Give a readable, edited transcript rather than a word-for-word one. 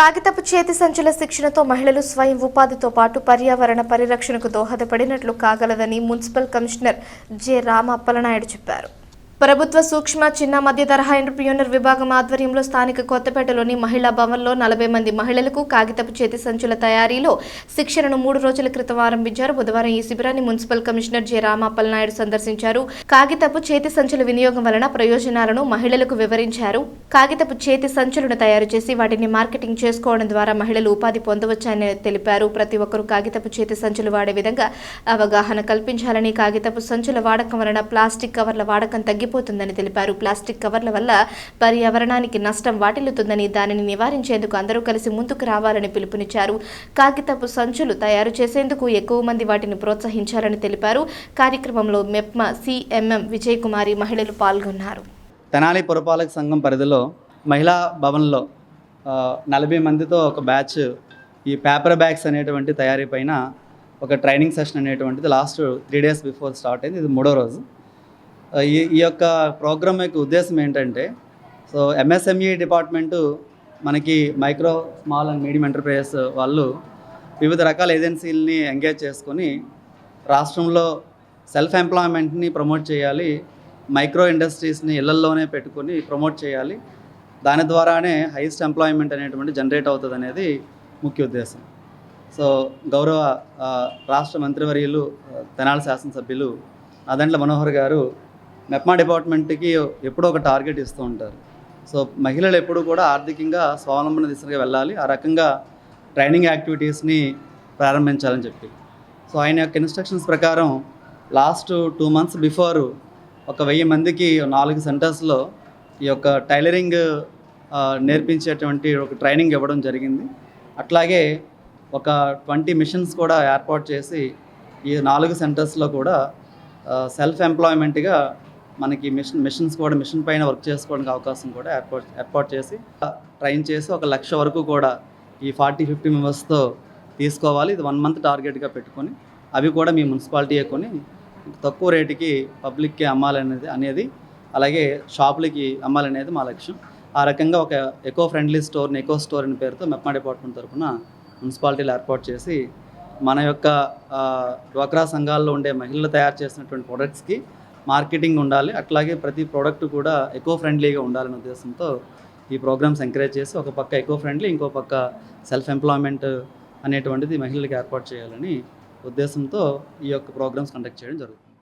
కాగితపు చేతి సంచుల శిక్షణతో మహిళలు స్వయం ఉపాధితో పాటు పర్యావరణ పరిరక్షణకు దోహదపడినట్లు కాగలదని municipal commissioner J Rama Appalanaidu చెప్పారు. ప్రభుత్వ సూక్ష్మ చిన్న మధ్య తరహా ఎంటర్‌ప్రెన్యూర్ విభాగం ఆధ్వర్యంలో స్థానిక కొత్తపేటలోని మహిళా భవన్లో 40 మంది మహిళలకు కాగితపు చేతి సంచుల తయారీలో శిక్షణను 3 రోజుల క్రితం ఆరంభించారు. బుధవారం ఈ శిబిరాన్ని municipal commissioner J Rama Appalanaidu సందర్శించారు. కాగితపు చేతి సంచుల వినియోగం వలన ప్రయోజనాలను మహిళలకు వివరించారు. కాగితపు చేతి సంచులను తయారు చేసి వాటిని మార్కెటింగ్ చేసుకోవడం ద్వారా మహిళలు ఉపాధి పొందవచ్చని తెలిపారు. ప్రతి ఒక్కరూ కాగితపు చేతి సంచులు వాడే విధంగా అవగాహన కల్పించాలని, కాగితపు సంచుల వాడకం వలన ప్లాస్టిక్ కవర్ల వాడకం తగ్గిపోతుందని తెలిపారు. ప్లాస్టిక్ కవర్ల వల్ల పర్యావరణానికి నష్టం వాటిల్లుతుందని, దానిని నివారించేందుకు అందరూ కలిసి ముందుకు రావాలని పిలుపునిచ్చారు. కాగితపు సంచులు తయారు చేసేందుకు ఎక్కువ మంది వాటిని ప్రోత్సహించాలని తెలిపారు. కార్యక్రమంలో మెప్మా సిఎంఎం విజయ్ కుమారి మహిళలు పాల్గొన్నారు. తెనాలి పురపాలక సంఘం పరిధిలో మహిళా భవన్లో 40 మందితో ఒక బ్యాచ్ ఈ పేపర్ బ్యాగ్స్ అనేటువంటి తయారీ పైన ఒక ట్రైనింగ్ సెషన్ అనేటువంటిది లాస్ట్ 3 days బిఫోర్ స్టార్ట్ అయింది. ఇది 3వ రోజు. ఈ యొక్క ప్రోగ్రామ్ యొక్క ఉద్దేశం ఏంటంటే, సో ఎంఎస్ఎంఈ డిపార్ట్మెంటు మనకి micro small and medium enterprises వాళ్ళు వివిధ రకాల ఏజెన్సీలని ఎంగేజ్ చేసుకొని రాష్ట్రంలో సెల్ఫ్ ఎంప్లాయ్మెంట్ని ప్రమోట్ చేయాలి, మైక్రో ఇండస్ట్రీస్ని ఇళ్లల్లోనే పెట్టుకొని ప్రమోట్ చేయాలి, దాని ద్వారానే హైయెస్ట్ ఎంప్లాయ్మెంట్ అనేటువంటి జనరేట్ అవుతుంది అనేది ముఖ్య ఉద్దేశం. సో గౌరవ రాష్ట్ర మంత్రివర్యులు తెనాలి శాసనసభ్యులు నాదెండ్ల మనోహర్ గారు మెప్మా డిపార్ట్మెంట్కి ఎప్పుడో ఒక టార్గెట్ ఇస్తూ ఉంటారు. సో మహిళలు ఎప్పుడు కూడా ఆర్థికంగా స్వావలంబన దిశగా వెళ్ళాలి, ఆ రకంగా ట్రైనింగ్ యాక్టివిటీస్ని ప్రారంభించాలని చెప్పి. సో ఆయన యొక్క ఇన్స్ట్రక్షన్స్ ప్రకారం లాస్ట్ 2 months బిఫోర్ ఒక 1000 మందికి 4 సెంటర్స్లో ఈ యొక్క టైలరింగ్ నేర్పించేటువంటి ఒక ట్రైనింగ్ ఇవ్వడం జరిగింది. అట్లాగే ఒక 20 మిషన్స్ కూడా ఏర్పాటు చేసి ఈ 4 సెంటర్స్లో కూడా సెల్ఫ్ ఎంప్లాయ్మెంట్గా మనకి మిషన్స్ కూడా మిషన్ పైన వర్క్ చేసుకోవడానికి అవకాశం కూడా ఏర్పాటు చేసి ట్రైన్ చేసి 1 లక్ష వరకు కూడా ఈ 40-50 మెంబర్స్తో తీసుకోవాలి. ఇది 1 month టార్గెట్గా పెట్టుకొని అవి కూడా మీ మున్సిపాలిటీయే కొని తక్కువ రేటుకి పబ్లిక్కి అమ్మాలనేది అలాగే షాపులకి అమ్మాలనేది మా లక్ష్యం. ఆ రకంగా ఒక ఎకో ఫ్రెండ్లీ స్టోర్ని ఎకో స్టోర్ అనే పేరుతో మెప్మా డిపార్ట్మెంట్ తరఫున మున్సిపాలిటీలు ఏర్పాటు చేసి మన యొక్క డ్వాక్రా సంఘాల్లో ఉండే మహిళలు తయారు చేసినటువంటి ప్రొడక్ట్స్కి మార్కెటింగ్ ఉండాలి, అట్లాగే ప్రతి ప్రోడక్ట్ కూడా ఎకో ఫ్రెండ్లీగా ఉండాలనే ఉద్దేశంతో ఈ ప్రోగ్రామ్స్ ఎంకరేజ్ చేసి ఒక పక్క ఎకో ఫ్రెండ్లీ, ఇంకో పక్క సెల్ఫ్ ఎంప్లాయ్మెంట్ అనేటువంటిది మహిళలకు ఏర్పాటు చేయాలని ఉద్దేశంతో ఈ యొక్క ప్రోగ్రామ్స్ కండక్ట్ చేయడం జరుగుతుంది.